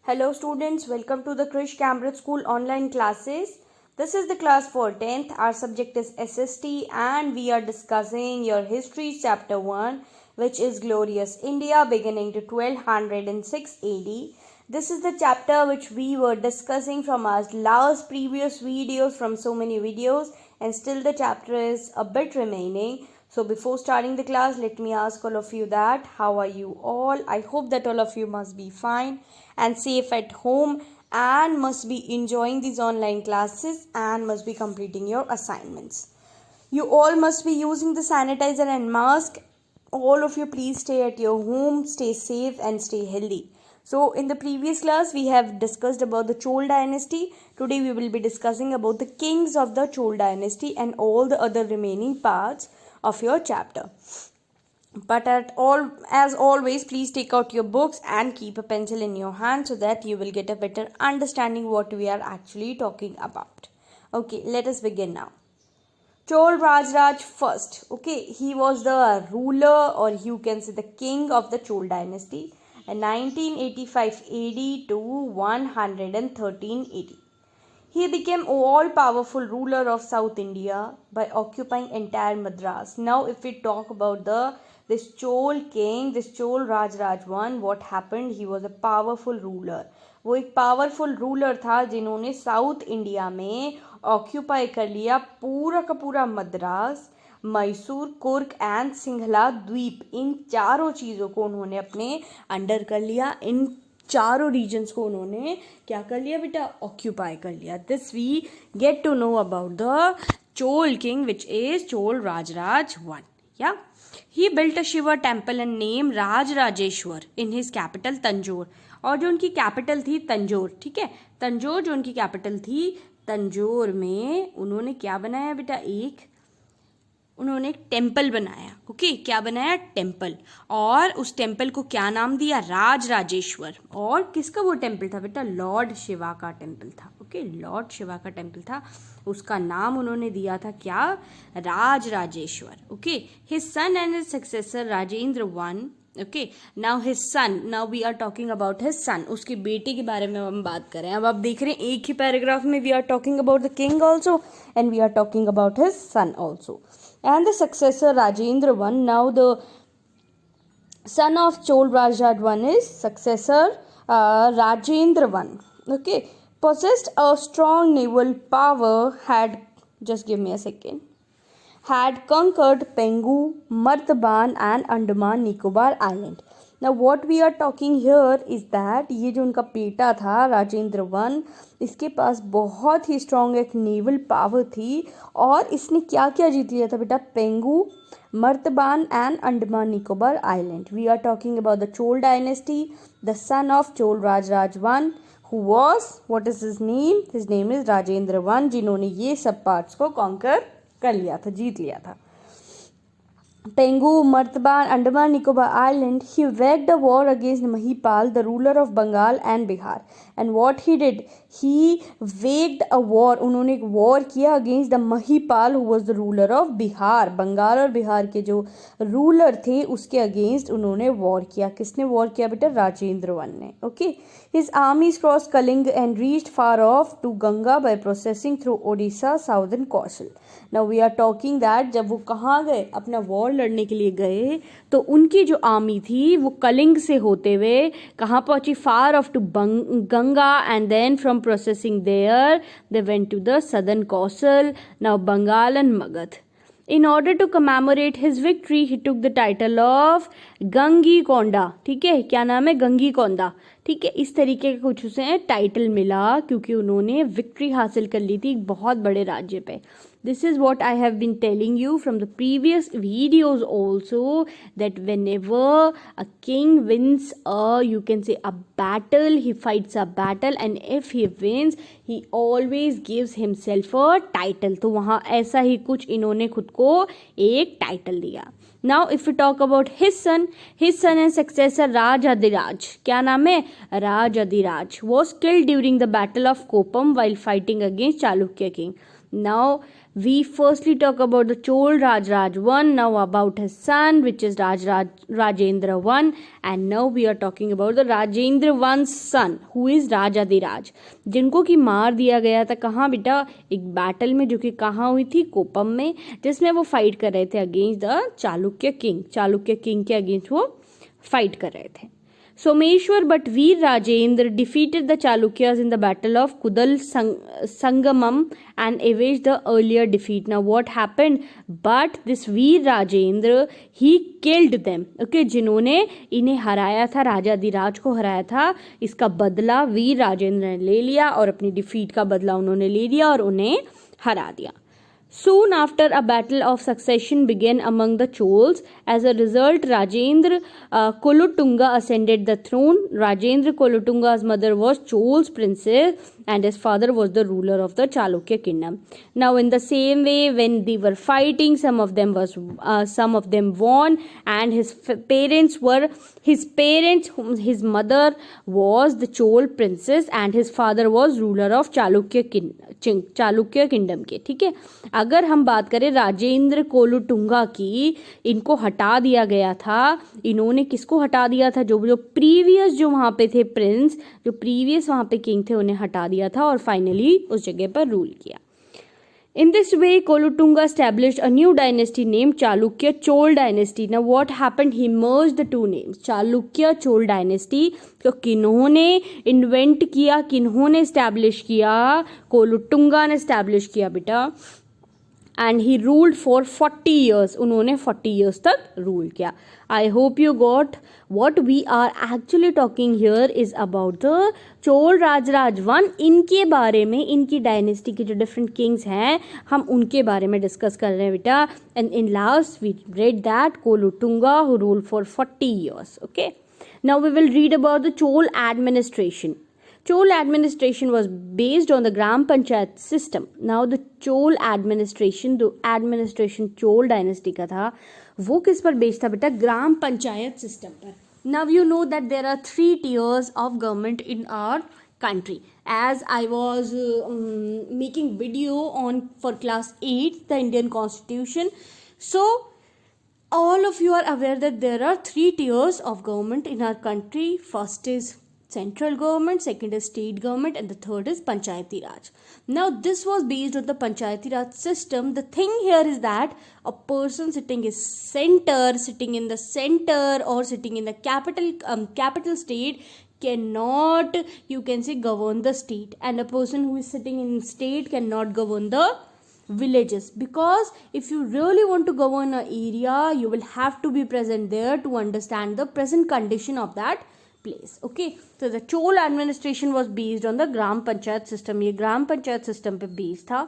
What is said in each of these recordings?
Hello students, welcome to the Krish Cambridge School online classes. This is the class for 10th. Our subject is SST and we are discussing your history chapter 1, which is Glorious India beginning to 1206 AD. This is the chapter which we were discussing from our last previous videos, from so many videos, and still the chapter is a bit remaining. So before starting the class, let me ask all of you that how are you all? I hope that all of you must be fine and safe at home and must be enjoying these online classes and must be completing your assignments. You all must be using the sanitizer and mask. All of you please stay at your home, stay safe and stay healthy. So in the previous class we have discussed about the Chol Dynasty. Today we will be discussing about the kings of the Chol Dynasty and all the other remaining parts of your chapter. But as always, please take out your books and keep a pencil in your hand so that you will get a better understanding what we are actually talking about. Okay, let us begin now. Chol Raj Raj first. Okay, he was the ruler, or you can say the king of the Chol Dynasty in 1985 AD to 113 AD. He became all-powerful ruler of South India by occupying entire Madras. Now, if we talk about this Chol king, this Chol Raj Raj one, what happened? He was a powerful ruler. वो एक powerful ruler था जिन्होंने south India में occupy कर लिया पूरा का पूरा मद्रास, मैसूर, कुर्ग एंड सिंघला द्वीप. इन चारों चीज़ों को उन्होंने अपने अंडर कर लिया. इन चारों रीजन्स को उन्होंने क्या कर लिया बेटा? ऑक्यूपाई कर लिया. This we get to know about the Chola king which is Chola Rajaraja one. Yeah he built a Shiva temple and name Raja Rajeshwar in his capital Tanjore. और जो उनकी कैपिटल थी तंजौर, ठीक है, तंजौर जो उनकी कैपिटल थी, तंजौर में उन्होंने क्या बनाया बेटा? उन्होंने एक टेम्पल बनाया. ओके, क्या बनाया? टेम्पल. और उस टेम्पल को क्या नाम दिया? राज राजेश्वर. और किसका वो टेम्पल था बेटा? लॉर्ड शिवा का टेम्पल था. ओके, लॉर्ड शिवा का टेम्पल था. उसका नाम उन्होंने दिया था क्या? Raja Rajeshwar. Okay, his son and his successor Rajendra one. Okay, now his son, now we are talking about his son. उसके बेटे के बारे में हम बात करें. अब आप देख रहे हैं एक ही पैराग्राफ में we are talking about the king also and we are talking about his son also. And the successor Rajendra I. Now the son of Chol Rajraj I is successor Rajendra I. Okay, possessed a strong naval power, just give me a second, had conquered Pengu, Martaban and Andaman Nicobar Island. Now what we are talking here is that ये जो उनका बेटा था Rajendra one, इसके पास बहुत ही strong एक नेवल पावर थी और इसने क्या क्या जीत लिया था बेटा? Pegu, Martaban and Andaman Nicobar island. We are talking about the Chola dynasty, the son of Chola Rajaraja one, who was, what is his name? His name is Rajendra one, जिन्होंने ये सब पार्ट्स को कॉन्कर कर लिया था, जीत लिया था. Pengu, Martaban, Andaman Nicobar Island. He waged a war against Mahipal, the ruler of Bengal and Bihar. And what he did? He waged a war. उन्होंने एक war किया against the Mahipal, who was the ruler of Bihar. Bengal और बिहार के जो ruler थे उसके against उन्होंने war किया. किसने war किया बेटा? राजेंद्र वन ने. Okay. His armies crossed Kaling and reached far off to Ganga by processing through Odisha, southern Kaushal. Now we are talking that जब वो कहाँ गए? अपना war लड़ने के लिए गए तो उनकी जो आर्मी थी वो कलिंग से होते हुए कहाँ पहुंची? Far of to Ganga and then from processing there they went to the southern Kosala, now Bengal and Magadh. In order to commemorate his victory, he took the title of Gangaikonda. ठीक है, क्या नाम है? गंगी कोंडा. ठीक है, इस तरीके का कुछ उसे टाइटल मिला क्योंकि उन्होंने विक्ट्री हासिल कर ली थी एक बहुत बड़े राज्य पे. This is what I have been telling you from the previous videos also, that whenever a king wins you can say a battle, he fights a battle and if he wins, he always gives himself a title. तो वहाँ ऐसा ही कुछ इन्होंने खुद को एक title दिया. Now if we talk about his son and successor Raj Raj. क्या नाम है? Raj Raj was killed during the battle of Kopam while fighting against Chalukya king. Now We firstly talk about the Chol Raj Raj 1, now about his son, which is Rajendra 1, and now we are talking about the Rajendra 1's son, who is Rajadhiraj, जिनको कि मार दिया गया था कहाँ बेटा, एक battle में जो कि कहाँ हुई थी, कोपम में, जिसमें वो फाइट कर रहे थे अगेंस्ट द चालुक्य किंग के अगेंस्ट वो फाइट कर रहे थे. Someshwar but Veer Rajendra defeated the Chalukyas in the battle of Kudal Sangamam and avenged the earlier defeat. Now what happened? But this Veer Rajendra, he killed them. Okay, जिन्होंने इन्हें हराया था, राजाधिराज को हराया था, इसका बदला वीर राजेंद्र ने ले लिया और अपनी डिफीट का बदला उन्होंने ले लिया और उन्हें हरा दिया. Soon after, a battle of succession began among the Chols. As a result, Rajendra Kolotunga ascended the throne. Rajendra Kolotunga's mother was Chol's princess and his father was the ruler of the Chalukya kingdom. Now, in the same way, when they were fighting, some of them won, and his mother was the Chol princess and his father was ruler of Chalukya kingdom के. ठीक है, अगर हम बात करें राजेंद्र कोलुटुंगा की, इनको हटा दिया गया था. इन्होंने किसको हटा दिया था? जो प्रीवियस जो वहां पे थे प्रिंस, जो प्रीवियस वहां पे किंग थे, उन्हें हटा दिया था और फाइनली उस जगह पर रूल किया. In this way, Kolotunga established a new dynasty named Chalukya Chol Dynasty. Now what happened? He merged the two names, Chalukya Chol Dynasty. तो किन्होंने इन्वेंट किया, किन्होंने स्टैब्लिश किया? कोलुटुंगा ने स्टैब्लिश किया बेटा. And he ruled for 40 years. उन्होंने 40 years तक rule किया. I hope you got what we are actually talking here is about the Chol Raj Raj 1. इनके बारे में, इनकी डायनेस्टी के जो डिफरेंट किंग्स हैं, हम उनके बारे में डिस्कस कर रहे हैं बेटा. And in last we read that Kolotunga who ruled for 40 years. Okay. Now we will read about the Chol administration. Chol administration was based on the Gram Panchayat system. Now the Chol administration, the administration Chol dynasty का था, वो किस पर based था बेटा? ग्राम panchayat system पर. Now you know that there are 3 tiers of government in our country. As I was making video on for class 8, the Indian Constitution. So all of you are aware that there are 3 tiers of government in our country. First is central government, second is state government, and the third is Panchayati Raj. Now this was based on the Panchayati Raj system. The thing here is that a person sitting in the center or sitting in the capital state cannot, you can say, govern the state, and a person who is sitting in state cannot govern the villages, because if you really want to govern an area, you will have to be present there to understand the present condition of that place. Okay, so the Chol administration was based on the Gram Panchayat system. ये Gram Panchayat system पे based था.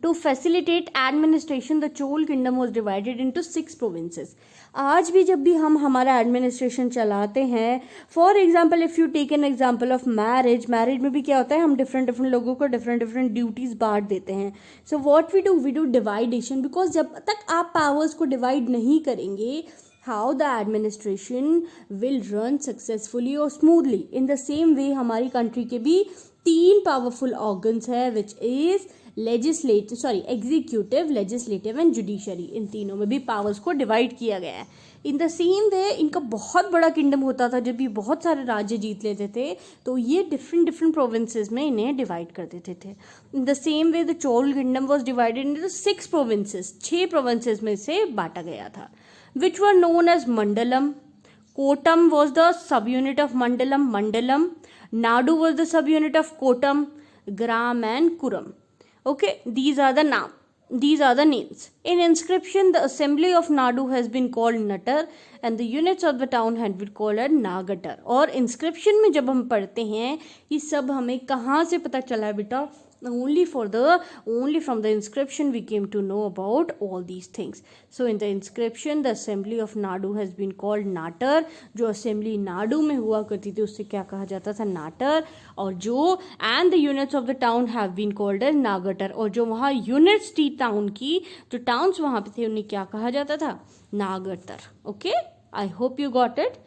To facilitate administration, the Chol kingdom was divided into 6 provinces. आज भी जब भी हम हमारा administration चलाते हैं, for example, if you take an example of marriage में भी क्या होता है, हम different लोगों को different duties बांट देते हैं. So what we do dividation, because जब तक आप powers को divide नहीं करेंगे, how the administration will run successfully or smoothly. In the same way, हमारी country के भी 3 powerful organs है, which is executive, legislative and judiciary. इन तीनों में भी powers को divide किया गया है. In the same way, इनका बहुत बड़ा kingdom होता था. जब भी बहुत सारे राज्य जीत लेते थे, तो ये different provinces में इन्हें divide कर देते थे. In the same way, the Chol kingdom was divided into 6 provinces. 6 provinces में से बांटा गया था, which were known as Mandalam. Kotam was the subunit of Mandalam. Nadu was the subunit of Kotam, Gram and Kuram. Okay, these are the names. In inscription, the assembly of Nadu has been called Natar and the units of the town had been called as Nagatar. और inscription में जब हम पढ़ते हैं, ये सब हमें कहाँ से पता चला बेटा? Only from the inscription we came to know about all these things. So in the inscription, the assembly of Nadu has been called Natar. जो assembly Nadu में हुआ करती थी, उससे क्या कहा जाता था? Natar. और जो and the units of the town have been called as Nagatar. और जो वहाँ units थी town की, जो towns वहाँ पे थे, उन्हें क्या कहा जाता था? Nagatar. Okay, I hope you got it.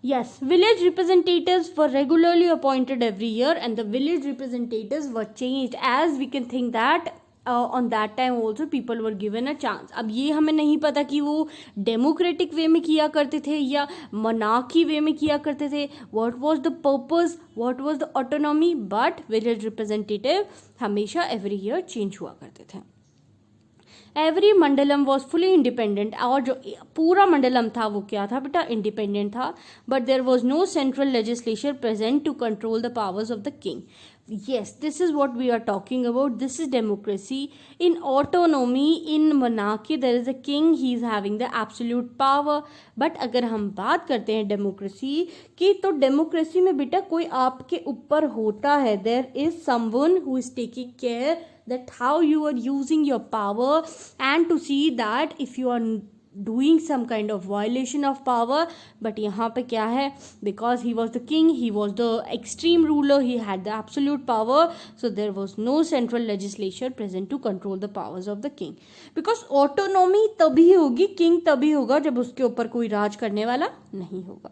Yes, village representatives were regularly appointed every year and the village representatives were changed, as we can think that on that time also people were given a chance. अब ये हमें नहीं पता कि वो democratic वे में किया करते थे या मोनार्की वे में किया करते थे. What was the purpose, what was the autonomy, but village representative हमेशा एवरी ईयर चेंज हुआ करते थे. Every Mandalam was fully independent, और जो पूरा मंडलम था वो क्या था बेटा, इंडिपेंडेंट था. But there was no central legislature present to control the powers of the king. Yes, this is what we are talking about. This is democracy. In autonomy, in monarchy, there is a king. He is having the absolute power. But अगर हम बात करते हैं democracy की, तो democracy में बेटा कोई आपके ऊपर होता है. There is someone who is taking care that how you are using your power and to see that if you are doing some kind of violation of power. but यहाँ पे क्या है, because he was the king, he was the extreme ruler, he had the absolute power, so there was no central legislature present to control the powers of the king. because autonomy तभी होगी, king तभी होगा जब उसके ऊपर कोई राज करने वाला नहीं होगा.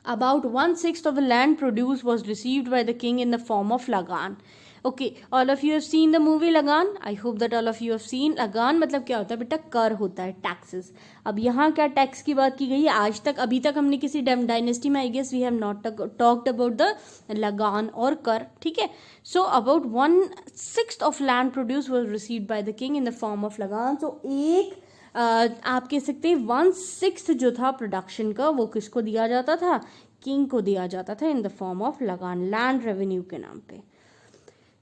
About 1/6 of the land produce was received by the king in the form of lagan. Okay, all of you have seen the movie Lagan. I hope that all of you have seen. Lagan मतलब क्या होता है बेटा, कर होता है, taxes. अब यहाँ क्या टैक्स की बात की गई है, आज तक अभी तक हमने किसी डायनेस्टी में I guess we have not talked about the लगान और कर. ठीक है. So about 1/6 of land produce was received by the king in the form of लगान. सो एक आप कह सकते हैं 1/6 जो था प्रोडक्शन का वो किसको दिया जाता था, किंग को दिया जाता था इन द फॉर्म ऑफ लगान, लैंड रेवेन्यू के नाम पे.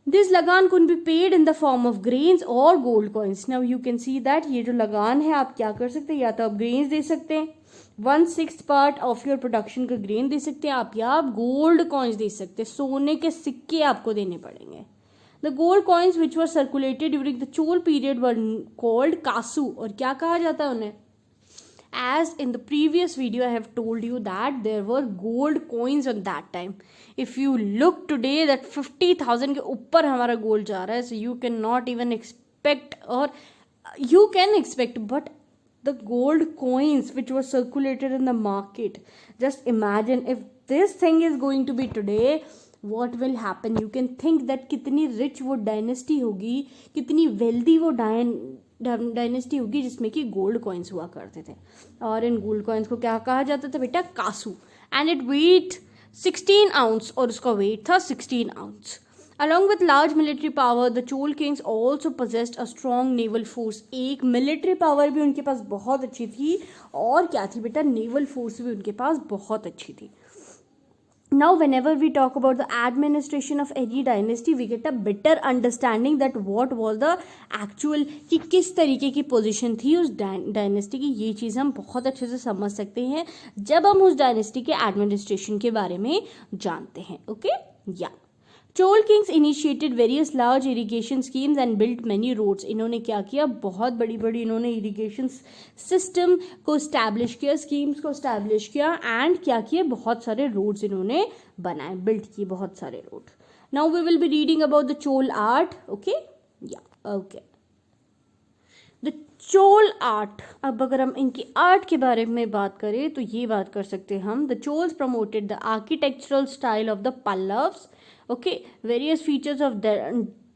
This lagan could be paid in the form of grains or gold coins. Now you can see that ये जो लगान है आप क्या कर सकते हैं, या तो आप grains दे सकते हैं, 1/6 पार्ट ऑफ योर प्रोडक्शन का ग्रेन दे सकते हैं आप, या आप गोल्ड कॉइन्स दे सकते हैं, सोने के सिक्के आपको देने पड़ेंगे. The gold coins which were circulated during the Chol period were called kasu. और क्या कहा जाता है उन्हें, as in the previous video I have told you that there were gold coins on that time. If you look today that 50,000 के ऊपर हमारा gold जा रहा है, so you cannot even expect, or you can expect, but the gold coins which were circulated in the market, just imagine if this thing is going to be today, what will happen. You can think that कितनी rich वो dynasty होगी, कितनी wealthy वो dynasty होगी जिसमें कि gold coins हुआ करते थे. और इन गोल्ड कॉइन्स को क्या कहा जाता था बेटा, kasu. And it weight 16 ounce, और उसका वेट था 16 ounce. Along with large military power, the Chol kings also possessed a strong naval force. एक मिलिट्री पावर भी उनके पास बहुत अच्छी थी, और क्या थी बेटा, नेवल फोर्स भी उनके पास बहुत अच्छी थी. Now whenever we talk about the administration of any dynasty, we get a better understanding that what was the actual, कि किस तरीके की पोजीशन थी उस डायनेस्टी की. ये चीज़ हम बहुत अच्छे से समझ सकते हैं जब हम उस डायनेस्टी के एडमिनिस्ट्रेशन के बारे में जानते हैं. ओके, या Chol kings initiated various large irrigation schemes and built many roads. इन्होंने क्या किया, बहुत बड़ी बड़ी इन्होंने इरिगेशन सिस्टम को स्टैब्लिश किया, स्कीम्स को स्टैब्लिश किया, एंड क्या किए, बहुत सारे रोड्स इन्होंने बनाए, बिल्ड किए बहुत सारे road. Now we will be reading about the Chola art. Okay, yeah okay, the Chola art. अब अगर हम इनकी आर्ट के बारे में बात करें तो ये बात कर सकते हैं हम, the Cholas promoted the architectural style of the Pallavas. Okay, various features of the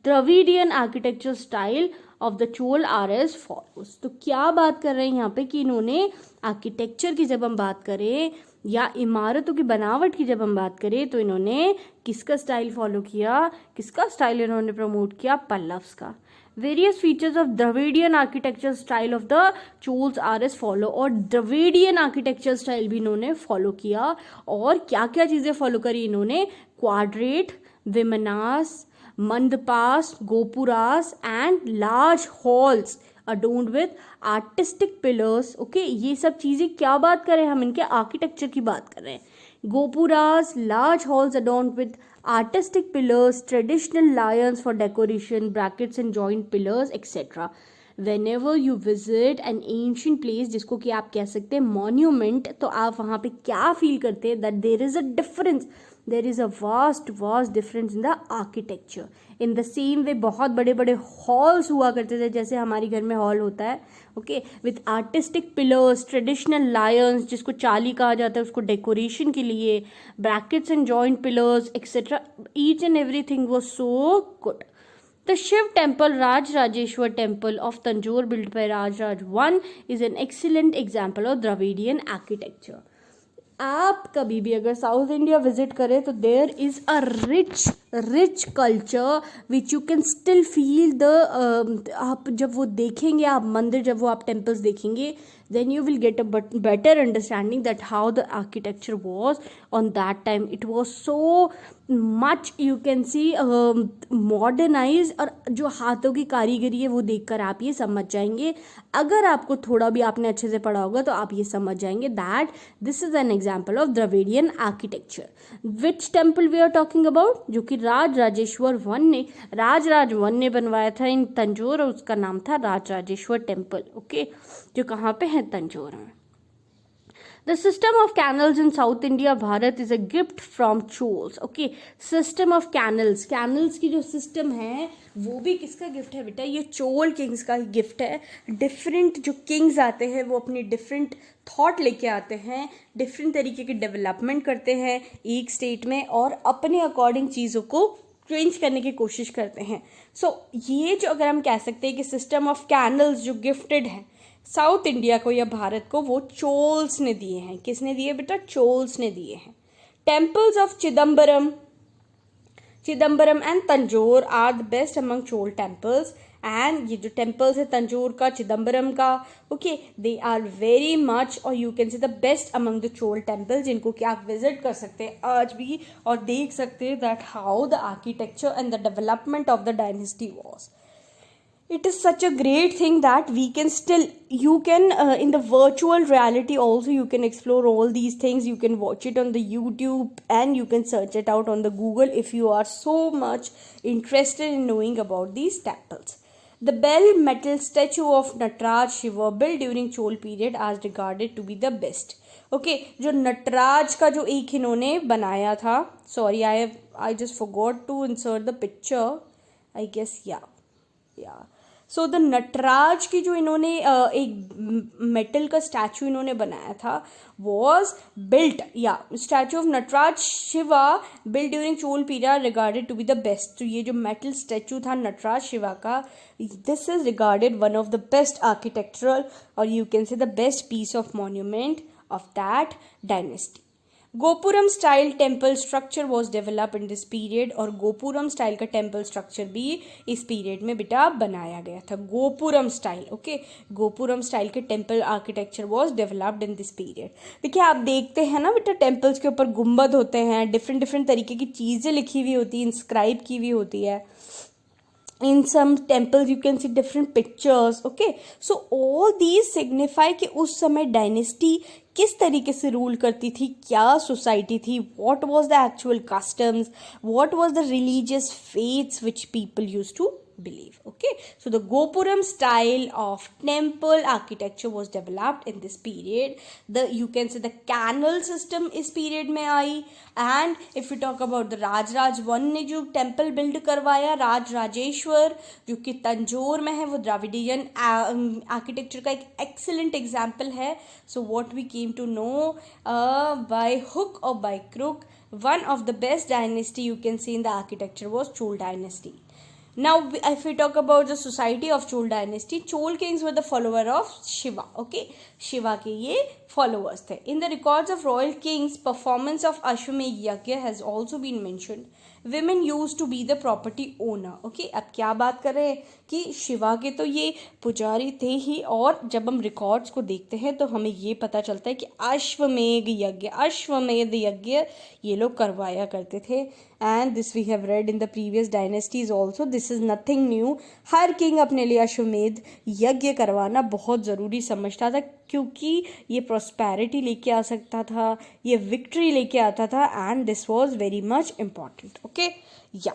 Dravidian architectural style of the Chol are as follows. तो क्या बात कर रहे हैं यहाँ पे कि इन्होंने आर्किटेक्चर की जब हम बात करें या इमारतों की बनावट की जब हम बात करें तो इन्होंने किसका स्टाइल फॉलो किया, किसका स्टाइल इन्होंने प्रमोट किया, पल्लव्स का. Various features of Dravidian architecture style of the Chols are as follow. और Dravidian architecture style भी इन्होंने फॉलो किया, और क्या क्या चीज़ें फॉलो करी इन्होंने, quadrate, vimanas, mandapas, gopuras and large halls adorned with artistic pillars. Okay, ये सब चीज़ें क्या बात करें हम, इनके आर्किटेक्चर की बात कर रहे हैं. गोपुरास, large halls adorned with artistic pillars, traditional lions for decoration, brackets and joint pillars, etc. Whenever you visit an ancient place, जिसको कि आप कह सकते हैं monument, तो आप वहाँ पे क्या फील करते हैं, that there is a difference, there is a vast difference in the architecture. In the same way बहुत बड़े बड़े halls हुआ करते थे, जैसे हमारे घर में hall होता है, okay, with artistic pillars, traditional lions जिसको चाली कहा जाता है उसको decoration के लिए, brackets and joint pillars etc. Each and everything was so good. The Shiv temple, Raj Rajeshwar temple of Tanjore, built by Raj Raj 1, is an excellent example of Dravidian architecture. आप कभी भी अगर south India visit करें तो there is a rich culture which you can still feel the, आप जब वो देखेंगे, आप मंदिर, जब वो आप टेम्पल्स देखेंगे, then you will get a better understanding that how the architecture was on that time. It was so much, you can see, modernized, और जो हाथों की कारीगरी है वो देखकर आप ये समझ जाएंगे, अगर आपको थोड़ा भी आपने अच्छे से पढ़ा होगा तो आप ये समझ जाएंगे that this is an example of Dravidian architecture. Which temple we are talking about? जो कि राज राजेश्वर वन ने बनवाया था इन तंजौर, और उसका नाम था राज राजेश्वर टेम्पल. ओके, जो कहाँ पे है? तंजौर में. The system of canals in South India, Bharat, is a gift from Chols. Okay, system of canals की जो सिस्टम है वो भी किसका गिफ्ट है बेटा? ये चोल किंग्स का गिफ्ट है. डिफरेंट जो किंग्स आते हैं वो अपनी डिफरेंट थॉट लेके आते हैं, डिफरेंट तरीके की डेवलपमेंट करते हैं एक स्टेट में, और अपने अकॉर्डिंग चीज़ों को चेंज करने की कोशिश करते हैं. सो ये जो अगर हम कह सकते हैं कि सिस्टम ऑफ कैनल्स जो गिफ्टेड है साउथ इंडिया को या भारत को, वो चोल्स ने दिए हैं. किसने दिए बेटा? चोल्स ने दिए हैं. Temples of Chidambaram and Tanjore are the best among Chola temples. And ये जो टेम्पल्स है तंजौर का, चिदम्बरम का, okay, they are very much, और you can say the best among the Chola temples, जिनको कि आप विजिट कर सकते हैं आज भी और देख सकते हैं that how the architecture and the development of the dynasty was. It is such a great thing that we can still, you can in the virtual reality also you can explore all these things. You can watch it on the YouTube and you can search it out on the Google if you are so much interested in knowing about these temples. The bell metal statue of Nataraj Shiva built during Chol period as regarded to be the best. Okay, जो नटराज का जो एक इन्होंने बनाया था, sorry I just forgot to insert the picture, I guess, yeah. So the Nataraja की जो इन्होंने एक मेटल का स्टैचू इन्होंने बनाया था was built, statue of Nataraja Shiva built during Chola period regarded to be the best. तो ये जो मेटल स्टैचू था नटराज शिवा का, this is regarded one of the best architectural, और you can say the best piece of monument of that dynasty. Gopuram style temple structure was develop in this period, और gopuram style का temple structure भी इस period में बेटा बनाया गया था. Gopuram style, okay, gopuram style के temple architecture was developed in this period. देखिए आप देखते हैं ना बेटा, टेम्पल्स के ऊपर गुम्बद होते हैं, डिफरेंट तरीके की चीज़ें लिखी हुई होती है, इंस्क्राइब की हुई होती है. In some temples you can see different pictures. Okay, so all these signify कि उस समय डायनेस्टी किस तरीके से रूल करती थी, क्या सोसाइटी थी, what was the actual customs, what was the religious faiths which people used to believe. Okay, so the Gopuram style of temple architecture was developed in this period. You can say the canal system इस period में आई. And if we talk about the Raj Raj 1 ने जो temple build करवाया, राज राजेश्वर, जो कि तंजौर में है, वो द्राविडियन आर्किटेक्चर का एक excellent example है. So what we came to know by hook or by crook, one of the best dynasty you can see in the architecture was Chol Dynasty. Now if we talk about the society of Chol Dynasty, Chol kings were the follower of Shiva. Okay, Shiva के ये followers थे. In the records of royal kings, performance of Ashwamedh Yagya has also been mentioned. Women used to be the property owner. Okay, अब क्या बात कर रहे हैं कि शिवा के तो ये पुजारी थे ही, और जब हम रिकॉर्ड्स को देखते हैं तो हमें ये पता चलता है कि अश्वमेध यज्ञ ये लोग करवाया करते थे. And this we have read in the previous dynasties also. This is nothing new. हर किंग अपने लिए अश्वमेध यज्ञ करवाना बहुत ज़रूरी समझता था, क्योंकि ये प्रॉस्पेरिटी लेके आ सकता था, ये विक्ट्री लेके आता था, and this was very much important. Okay, या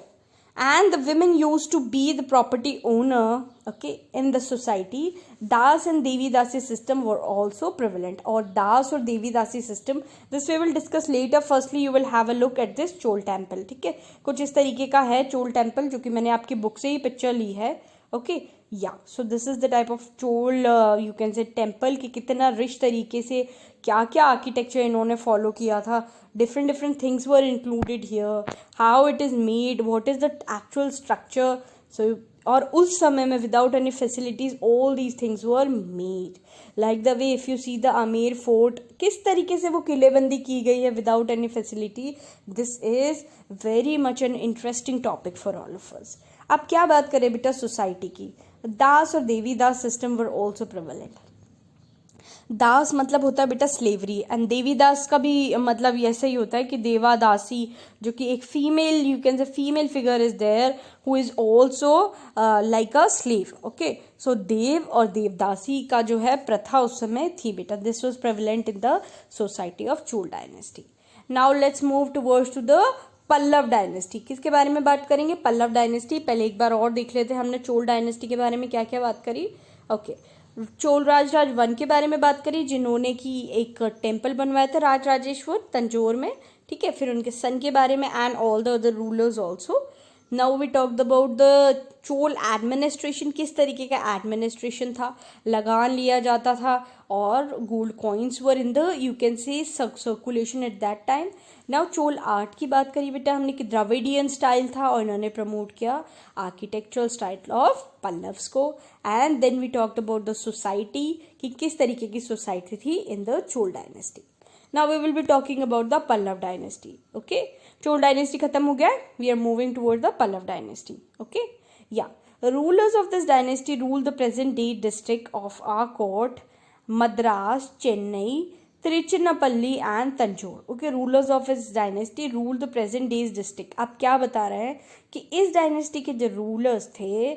and the women used to be the property owner, okay, in the society. Das and Devi Dasi system were also prevalent, or Das or Devi Dasi system, this we will discuss later. Firstly you will have a look at this Chol temple. ठीक है, कुछ इस तरीके का है Chol temple, जो कि मैंने आपकी बुक से ही पिक्चर ली है. ओके, या so this is the type of Chola you can से टेम्पल कि कितना रिच तरीके से क्या क्या आर्किटेक्चर इन्होंने फॉलो किया था. Different things were included here, how it is made, what is the actual structure. So और उस समय में without any facilities all these things were made, like the way if you see the Amer fort, किस तरीके से वो किलेबंदी की गई है without any facility. This is very much an interesting topic for all of us. अब क्या बात करें बेटा सोसाइटी की. दास और देवी दास सिस्टम वर ऑल्सो प्रेवलेंट. दास मतलब होता है बेटा स्लेवरी, एंड देवी दास का भी मतलब ऐसा ही होता है कि देवा दासी, जो कि एक female, you can say female figure is there who is also like a slave. Okay, so देव और देवदासी का जो है प्रथा उस समय थी बेटा. This was prevalent in the society of Chola dynasty. Now let's move towards to the Pallava dynasty. किसके बारे में बात करेंगे? पल्लव डायनेस्टी. पहले एक बार और देख लेते हैं हमने चोल डायनेस्टी के बारे में क्या क्या बात करी. ओके, चोल राज राज 1 के बारे में बात करी, जिन्होंने की एक टेम्पल बनवाया था राज राजेश्वर तंजौर में. ठीक है, फिर उनके सन के बारे में and all the other rulers also. Now we talked about the Chola administration. किस तरीके का एडमिनिस्ट्रेशन था, लगान लिया जाता था और gold coins were in the you can से circulation at that time. Now Chola art की बात करी बेटा हमने कि द्रविडियन स्टाइल था और इन्होंने प्रमोट किया आर्किटेक्चरल स्टाइल ऑफ पल्लव्स को. And then we talked about the society कि किस तरीके की सोसाइटी थी in the Chola dynasty. Now we will be talking about the Pallava dynasty. Okay, Chola dynasty खत्म हो गया, we are moving toward the Pallava dynasty. Okay, yeah rulers of this dynasty ruled the present day district of Arcot, Madras, Chennai, Tiruchirappalli and Tanjore. Okay, rulers of his dynasty ruled the present day's district. अब क्या बता रहे हैं कि इस dynasty के जो rulers थे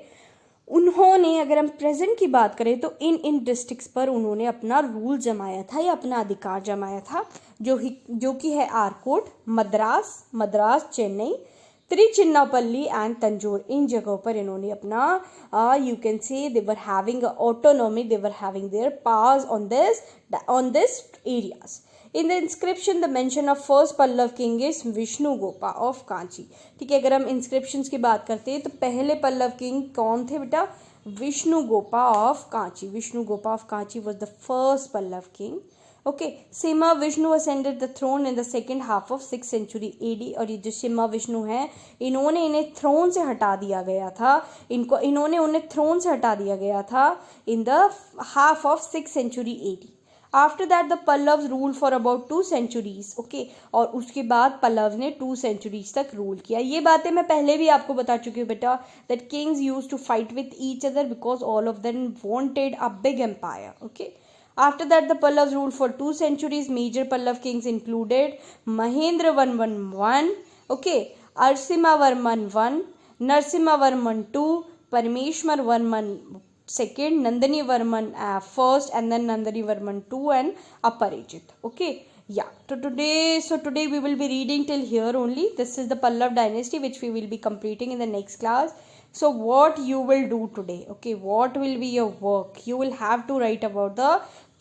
उन्होंने, अगर हम प्रेजेंट की बात करें तो इन डिस्ट्रिक्ट्स पर उन्होंने अपना रूल जमाया था या अपना अधिकार जमाया था, जो कि है आरकोट, मद्रास, चेन्नई, तिरुचिन्नापल्ली एंड तंजौर. इन जगहों पर इन्होंने अपना you can say they were having autonomy, they were having their powers on this areas. In the inscription the mention of first Pallava king is Vishnu Gopa of Kanchi. ठीक है, अगर हम इंस्क्रिप्शन की बात करते हैं तो पहले पल्लव किंग कौन थे बेटा? Vishnu Gopa of Kanchi. Vishnu Gopa of Kanchi was the first Pallava king. Okay, Simha Vishnu ascended the throne in the second half of 6th century AD. और ये जो सिम्हा विष्णु हैं इन्होंने इन्हें थ्रोन से हटा दिया गया था, इन्होंने उन्हें थ्रोन से हटा दिया गया था in the half of 6th century AD. After that the Pallavas rule for about 2 centuries. Okay, और उसके बाद पल्लव ने 2 centuries तक रूल किया. ये बातें मैं पहले भी आपको बता चुकी हूँ बेटा, that kings use to fight with each other because all of them wanted a big empire. Okay, after that the Pallavs ruled for 2 centuries. Major Pallav kings included Mahendravarman I, okay, Arsimhavarman I, Narsimhavarman II, Parameshwarvarman II, Nandinivarman first, and then Nandinivarman II and Aparajit. Okay, yeah. So today we will be reading till here only. This is the Pallav dynasty which we will be completing in the next class. So what you will do today? Okay, what will be your work? You will have to write about the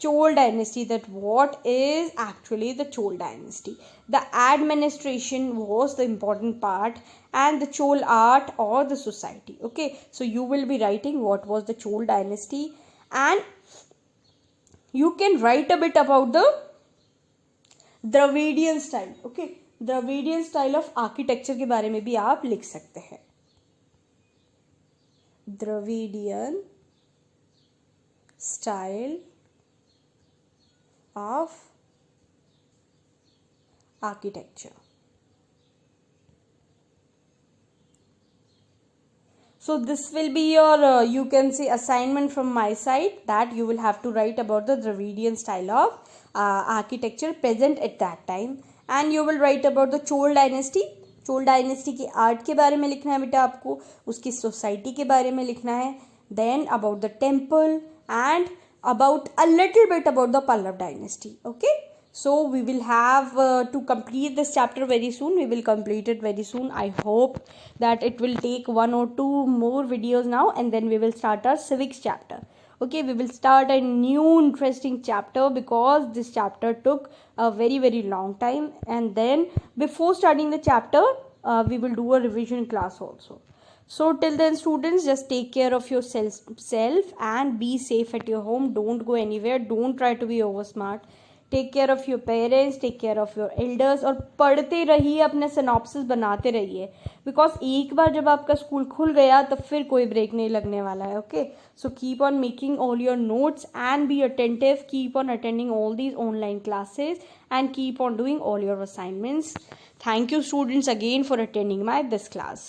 Chol dynasty, that what is actually the Chol dynasty. The administration was the important part and the Chol art or the society. Okay, so you will be writing what was the Chol dynasty and you can write a bit about the Dravidian style. Okay, Dravidian style of architecture के बारे में भी आप लिख सकते हैं. Dravidian style of architecture. So this will be your you can say assignment from my side, that you will have to write about the Dravidian style of architecture present at that time, and you will write about the Chol dynasty. Chola dynasty की art के बारे में लिखना है बेटा आपको, उसकी society के बारे में लिखना है, then about the temple and about a little bit about the Pallav dynasty. Okay, so we will have to complete this chapter very soon. We will complete it very soon. I hope that it will take 1 or 2 more videos now, and then we will start our civics chapter. Okay, we will start a new interesting chapter because this chapter took a very long time, and then before starting the chapter we will do a revision class also. So till then students, just take care of yourself and be safe at your home. Don't go anywhere. Don't try to be over smart. Take care of your parents, take care of your elders, और पढ़ते रहिए, अपने synopsis बनाते रहिए, because एक बार जब आपका school खुल गया तो फिर कोई ब्रेक नहीं लगने वाला है. Okay, so keep on making all your notes and be attentive, keep on attending all these online classes and keep on doing all your assignments. Thank you students again for attending my this class.